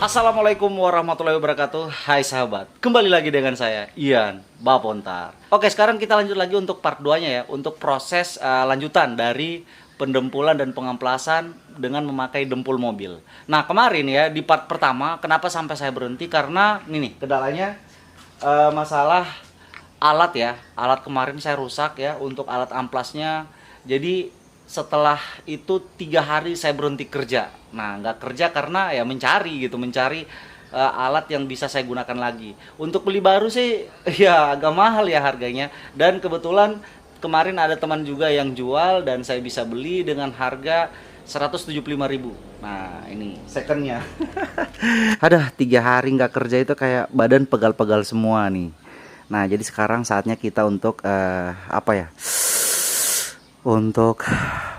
Assalamualaikum warahmatullahi wabarakatuh. Hai sahabat, kembali lagi dengan saya Ian Bapontar. Oke, sekarang kita lanjut lagi untuk part 2-nya ya, untuk proses lanjutan dari pendempulan dan pengamplasan dengan memakai dempul mobil. Nah, kemarin ya di part pertama, kenapa sampai saya berhenti? Karena ini nih, kendalanya masalah alat ya. Alat kemarin saya rusak ya untuk alat amplasnya. Jadi setelah itu 3 hari saya berhenti kerja. Nah, nggak kerja karena ya mencari alat yang bisa saya gunakan lagi. Untuk beli baru sih ya agak mahal ya harganya. Dan kebetulan kemarin ada teman juga yang jual dan saya bisa beli dengan harga 175.000. Nah, ini secondnya. Ada 3 hari nggak kerja itu kayak badan pegal-pegal semua nih. Nah, jadi sekarang saatnya kita untuk untuk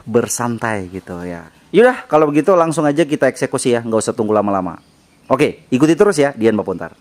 bersantai gitu ya. Yaudah, kalau begitu langsung aja kita eksekusi ya, nggak usah tunggu lama-lama. Oke, ikuti terus ya, Dian Bapontar.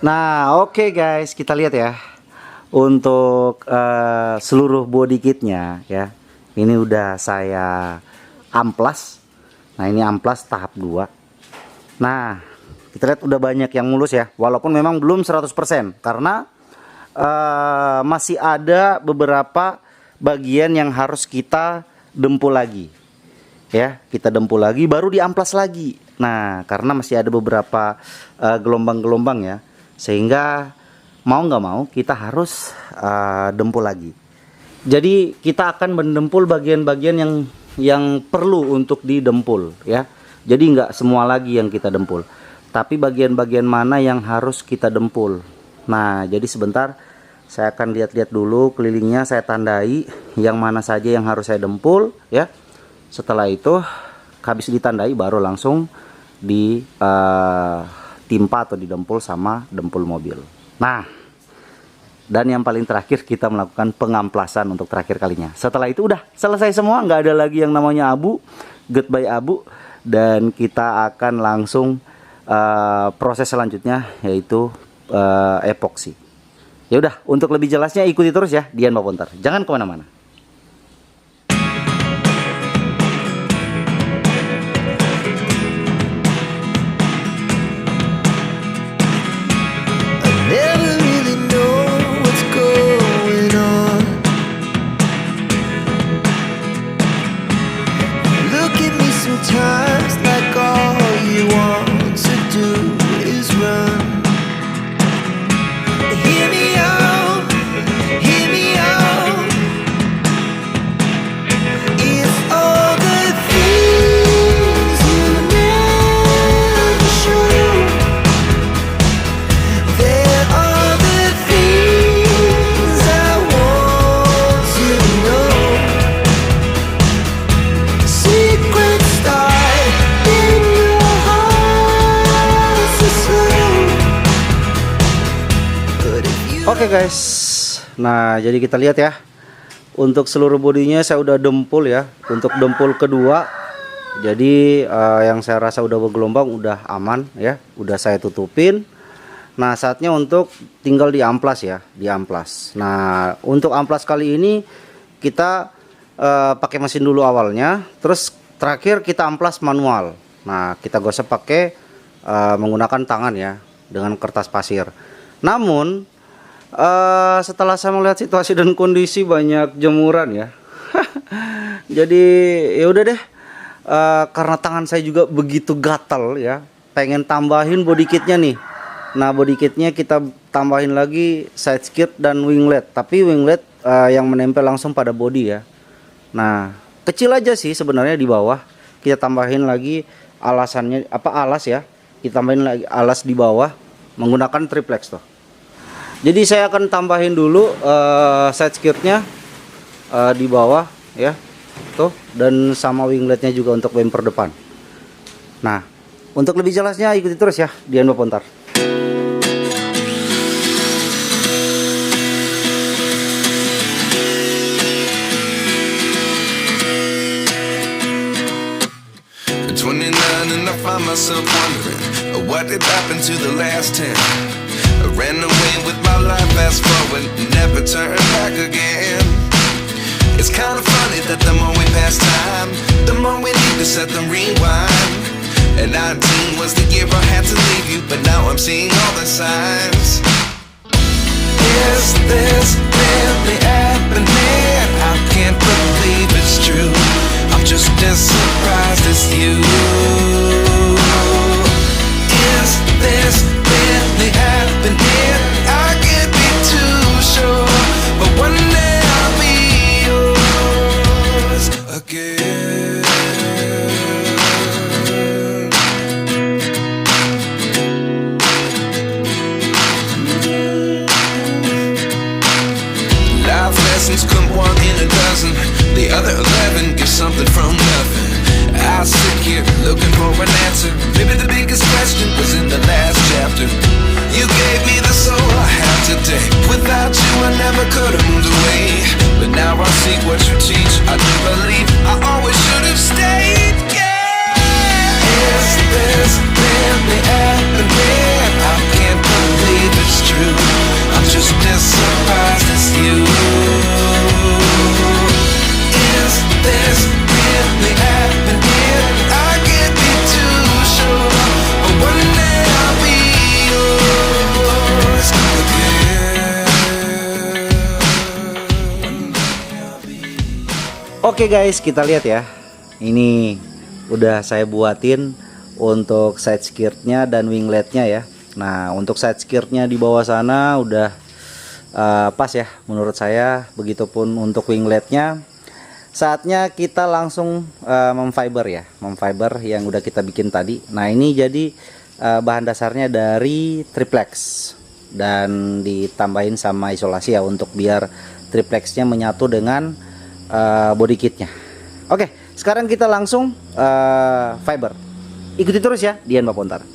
Nah, oke guys, kita lihat ya. Untuk seluruh body kitnya ya. Ini udah saya amplas. Nah, ini amplas tahap 2. Nah, kita lihat udah banyak yang mulus ya. Walaupun memang belum 100% karena masih ada beberapa bagian yang harus kita dempul lagi. Ya, kita dempul lagi baru diamplas lagi. Nah, karena masih ada beberapa gelombang-gelombang ya. Sehingga mau nggak mau kita harus dempul lagi. Jadi kita akan mendempul bagian-bagian yang perlu untuk didempul ya. Jadi nggak semua lagi yang kita dempul, tapi bagian-bagian mana yang harus kita dempul. Nah, jadi sebentar saya akan lihat-lihat dulu kelilingnya, saya tandai yang mana saja yang harus saya dempul ya. Setelah itu habis ditandai baru langsung di timpa atau didempul sama dempul mobil. Nah, dan yang paling terakhir kita melakukan pengamplasan untuk terakhir kalinya. Setelah itu udah selesai semua, nggak ada lagi yang namanya abu, goodbye abu, dan kita akan langsung proses selanjutnya yaitu epoksi. Ya udah, untuk lebih jelasnya ikuti terus ya Dian Bapontar. Jangan kemana-mana. Sometimes like all you want to do is run. Hear me out, Oke guys, nah jadi kita lihat ya, untuk seluruh bodinya saya udah dempul ya. Untuk dempul kedua, jadi yang saya rasa udah bergelombang, udah aman ya, udah saya tutupin. Nah saatnya untuk tinggal di amplas ya, di amplas. Nah untuk amplas kali ini kita pakai mesin dulu awalnya, terus terakhir kita amplas manual. Nah kita gosok pakai menggunakan tangan ya, dengan kertas pasir. Namun setelah saya melihat situasi dan kondisi banyak jemuran ya, jadi ya udah deh, karena tangan saya juga begitu gatal ya, pengen tambahin body kitnya nih. Nah body kitnya kita tambahin lagi side skirt dan winglet, tapi winglet yang menempel langsung pada body ya. Nah kecil aja sih sebenarnya di bawah, kita tambahin lagi alasannya alas ya, kita tambahin lagi alas di bawah menggunakan triplex tuh. Jadi saya akan tambahin dulu side skirtnya di bawah ya, tuh, dan sama wingletnya juga untuk bumper depan. Nah untuk lebih jelasnya ikuti terus ya Dian Bapontar. And I find myself wondering what did happen to the last 10. I ran away with my life, fast forward, never turn back again. It's kind of funny that the more we pass time, the more we need to set the rewind. And 19 was the year I had to leave you, but now I'm seeing all the signs. Is this really happening? I can't believe it's true. I'm just as surprised as you. Is this really happening? I can't be too sure, but one day I'll be yours again. Life lessons come one in a dozen. The other 11 give something from nothing. I sit here looking for an answer. Maybe the biggest question was in the last chapter. You gave me the soul I have today. Without you I never could have moved away. But now I see what you teach. I do believe I always should have stayed. Yeah. Is this really happening? I can't believe it's true. I'm just as surprised as you. Is this really happening? I can't be too sure, but one day I'll be yours again. Oke guys, kita lihat ya. Ini udah saya buatin untuk side skirtnya dan wingletnya ya. Nah untuk side skirtnya di bawah sana udah pas ya menurut saya. Begitupun untuk wingletnya. Saatnya kita langsung memfiber ya, memfiber yang udah kita bikin tadi. Nah ini jadi bahan dasarnya dari triplex dan ditambahin sama isolasi ya, untuk biar triplexnya menyatu dengan body kitnya. Oke, sekarang kita langsung fiber. Ikuti terus ya Dian Bapontar.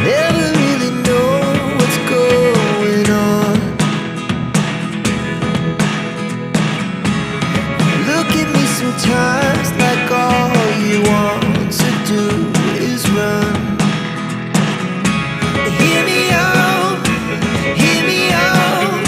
Never really know what's going on. Look at me sometimes like all you want to do is run. Hear me out, hear me out.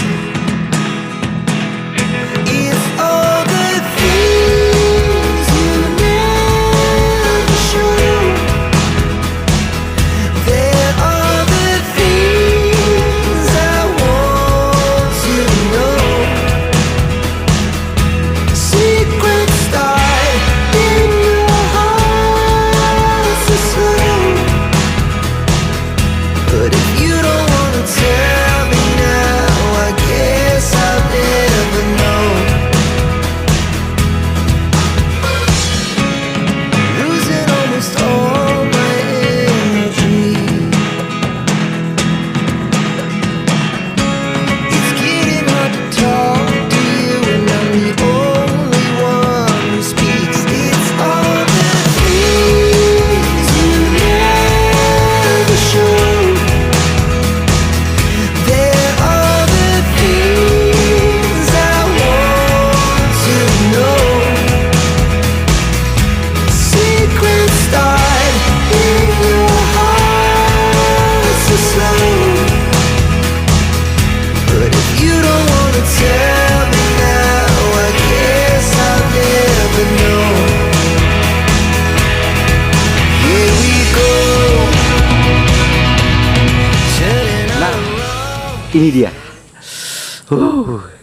Ini dia.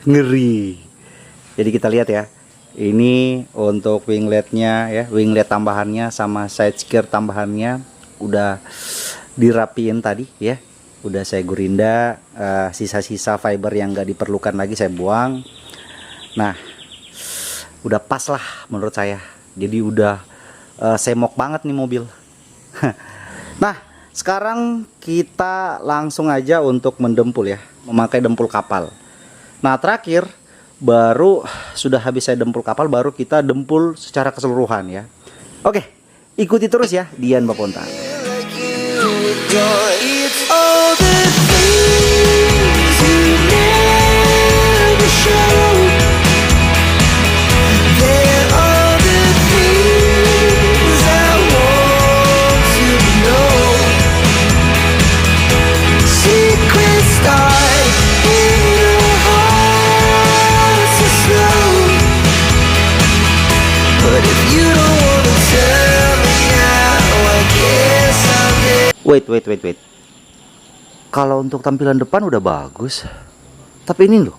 Ngeri. Jadi kita lihat ya. Ini untuk wingletnya ya, winglet tambahannya sama side skirt tambahannya udah dirapiin tadi ya. Udah saya gurinda, sisa-sisa fiber yang nggak diperlukan lagi saya buang. Nah, udah pas lah menurut saya. Jadi udah semok banget nih mobil. Nah, sekarang kita langsung aja untuk mendempul ya, memakai dempul kapal. Nah, terakhir baru sudah habis saya dempul kapal, baru kita dempul secara keseluruhan ya. Oke, ikuti terus ya Dian Baponta. Wait. Kalau untuk tampilan depan udah bagus. Tapi ini loh,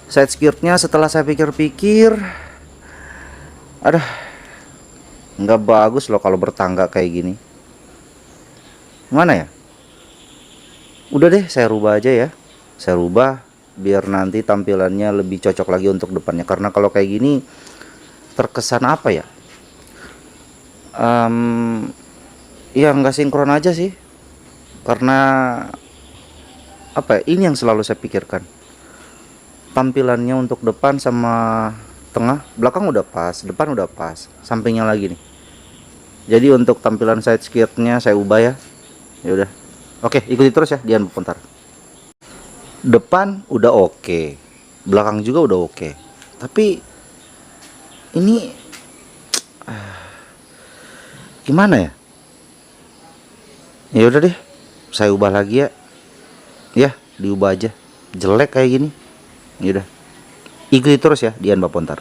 side skirtnya setelah saya pikir-pikir, aduh, nggak bagus loh kalau bertangga kayak gini. Mana ya? Udah deh, saya rubah aja ya. Saya rubah biar nanti tampilannya lebih cocok lagi untuk depannya. Karena kalau kayak gini terkesan apa ya? Ya nggak sinkron aja sih. Karena apa ya, ini yang selalu saya pikirkan. Tampilannya untuk depan sama tengah, belakang udah pas, depan udah pas, sampingnya lagi nih. Jadi untuk tampilan side skirtnya saya ubah ya. Ya udah. Oke, ikuti terus ya Dian Bapontar. Depan udah oke, belakang juga udah oke. Tapi ini gimana ya? Ya udah deh, saya ubah lagi ya. Ya, diubah aja. Jelek kayak gini. Ya udah. Ikuti terus ya Dian Bapontar.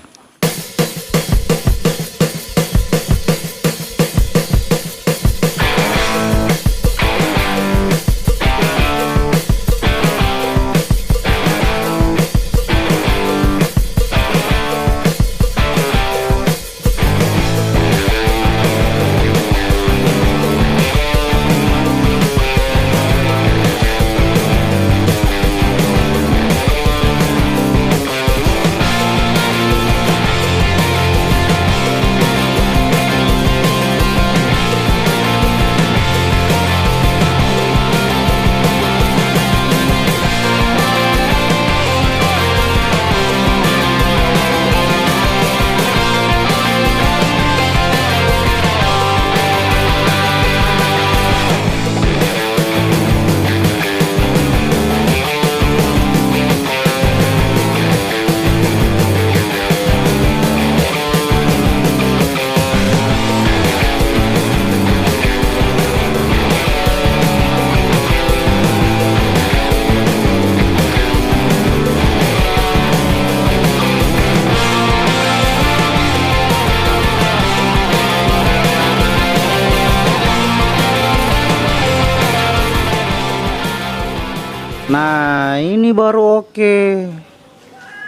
Nah, ini baru oke.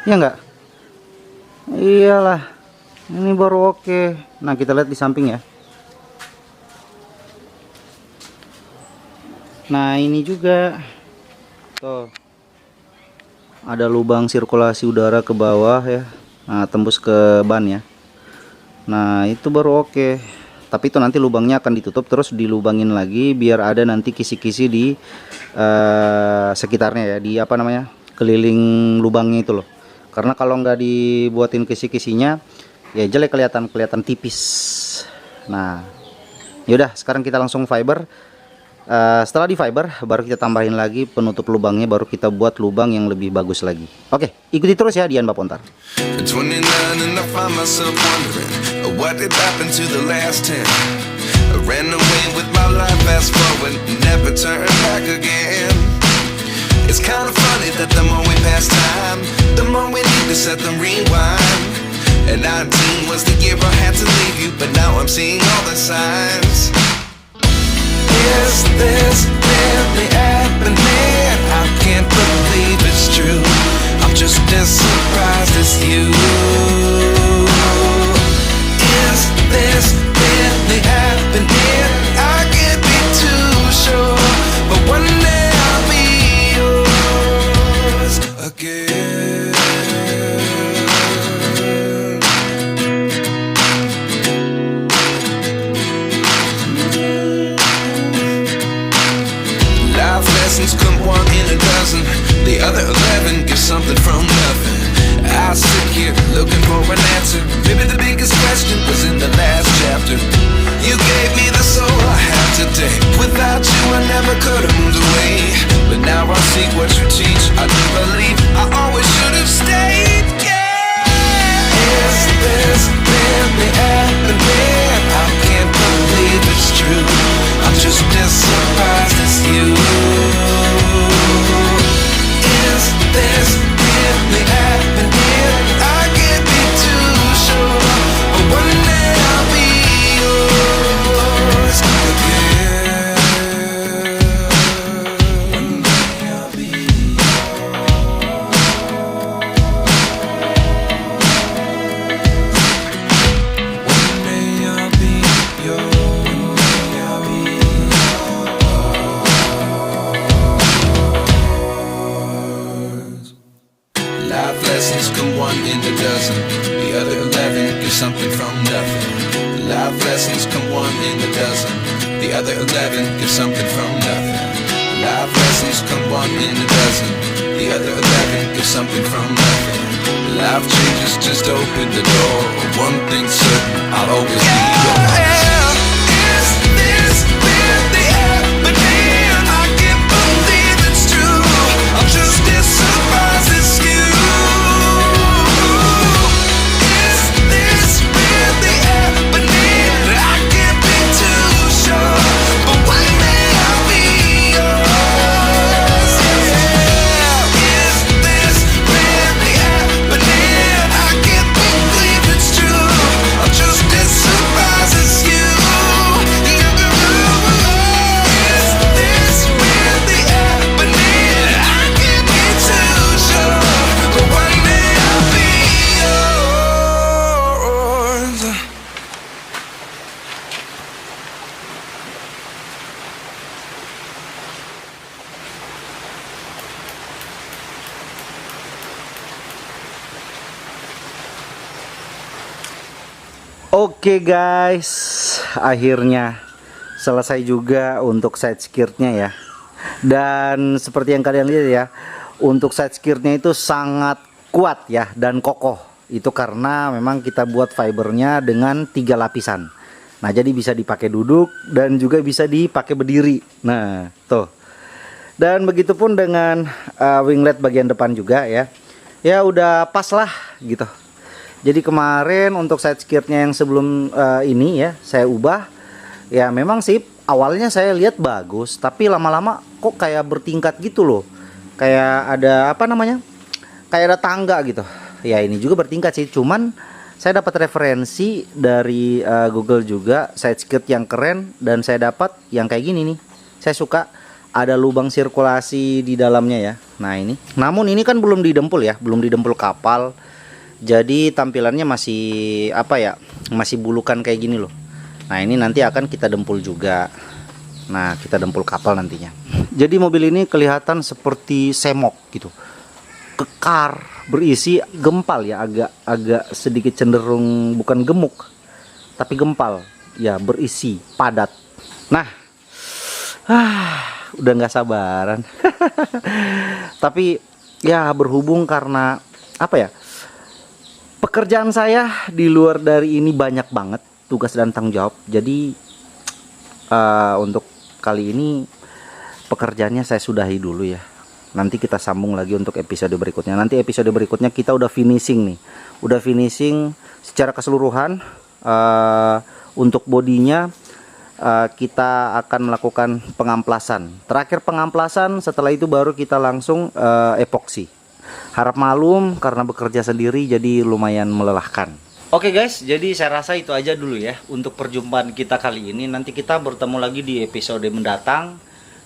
Ya enggak? Iyalah. Ini baru oke. Nah, kita lihat di samping ya. Nah, ini juga. Tuh. Ada lubang sirkulasi udara ke bawah ya. Nah, tembus ke ban ya. Nah, itu baru oke. Tapi itu nanti lubangnya akan ditutup terus dilubangin lagi biar ada nanti kisi-kisi di sekitarnya ya, di apa namanya, keliling lubangnya itu loh. Karena kalau nggak dibuatin kisi-kisinya ya jelek, kelihatan tipis. Nah, yaudah sekarang kita langsung fiber. Setelah di fiber baru kita tambahin lagi penutup lubangnya, baru kita buat lubang yang lebih bagus lagi. Oke, ikuti terus ya Dian Bapontar. 29 and I find myself wondering what did happen to the last 10. I ran away with my life, fast forward, never turn back again. It's kind of funny that the more we pass time, the more we need to set them rewind. And 19 was the year I had to leave you, but now I'm seeing all the signs. Is this really happening? I can't believe Life lessons come one in a dozen. The other 11 give something from nothing. I sit here looking for an answer. Maybe the biggest question was in the last chapter. You gave me the soul I have today. Without you I never could have moved away. But now I see what you teach. I do believe I always should have stayed. Yeah. Is this really happening? I can't believe it's true. I'm just as surprised as you. Is this really happening? I can't be too sure, but one day I'll be yours again. One day I'll be One day I'll be yours. I'll be yours. Life lessons come one in a dozen. The other 11 give something from nothing. Life lessons come one in a dozen. The other 11 give something from nothing. Life lessons come one in a dozen. The other 11 give something from nothing. Life changes just open the door. One thing's certain, I'll always be yours. Is this really happening? I can't believe it's true. I'm just as surprised as you. Is this really happening? I can't be too sure, but one day I'll be yours. Yeah. Is this really happening? I can't believe it's true. I'm just as surprised as you. Is this really happening? I can't be too sure, but one day I'll be yours. Oke guys, akhirnya selesai juga untuk side skirtnya ya. Dan seperti yang kalian lihat ya, untuk side skirtnya itu sangat kuat ya dan kokoh. Itu karena memang kita buat fibernya dengan 3 lapisan. Nah jadi bisa dipakai duduk dan juga bisa dipakai berdiri. Nah tuh. Dan begitupun dengan winglet bagian depan juga ya. Ya udah pas lah gitu. Jadi kemarin untuk side skirtnya yang sebelum ini ya saya ubah. Ya memang sih awalnya saya lihat bagus, tapi lama-lama kok kayak bertingkat gitu loh. Kayak ada apa namanya? Kayak ada tangga gitu. Ya ini juga bertingkat sih, cuman saya dapat referensi dari Google juga side skirt yang keren, dan saya dapat yang kayak gini nih. Saya suka ada lubang sirkulasi di dalamnya ya. Nah ini. Namun ini kan belum didempul ya, belum didempul kapal. Jadi tampilannya masih apa ya? Masih bulukan kayak gini loh. Nah, ini nanti akan kita dempul juga. Nah, kita dempul kapal nantinya. Jadi mobil ini kelihatan seperti semok gitu. Kekar, berisi gempal ya, agak sedikit cenderung bukan gemuk, tapi gempal. Ya, berisi, padat. Nah, udah nggak sabaran. Tapi ya berhubung karena apa ya? Pekerjaan saya di luar dari ini banyak banget tugas dan tanggung jawab. Jadi untuk kali ini pekerjaannya saya sudahi dulu ya. Nanti kita sambung lagi untuk episode berikutnya. Nanti episode berikutnya kita udah finishing nih. Udah finishing secara keseluruhan. Untuk bodinya kita akan melakukan pengamplasan. Terakhir pengamplasan, setelah itu baru kita langsung epoksi. Harap maklum karena bekerja sendiri jadi lumayan melelahkan. Oke guys, jadi saya rasa itu aja dulu ya untuk perjumpaan kita kali ini. Nanti kita bertemu lagi di episode mendatang.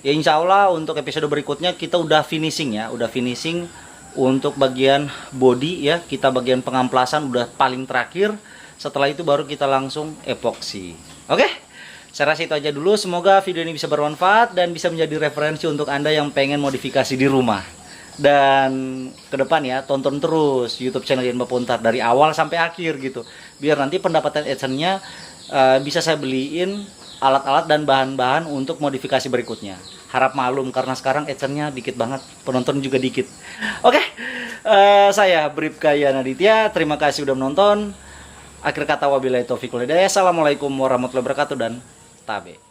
Ya insya Allah untuk episode berikutnya kita udah finishing ya. Udah finishing untuk bagian body ya. Kita bagian pengamplasan udah paling terakhir. Setelah itu baru kita langsung epoksi. Oke, saya rasa itu aja dulu. Semoga video ini bisa bermanfaat dan bisa menjadi referensi untuk Anda yang pengen modifikasi di rumah. Dan ke depan ya, tonton terus YouTube channel Yan Bapuntar dari awal sampai akhir gitu. Biar nanti pendapatan AdSense-nya bisa saya beliin alat-alat dan bahan-bahan untuk modifikasi berikutnya. Harap maklum karena sekarang adsense-nya dikit banget, penonton juga dikit. Oke, saya Bribka Yanaditya, terima kasih udah menonton. Akhir kata wabillahi taufiq wal hidayah. Assalamualaikum warahmatullahi wabarakatuh dan tabe.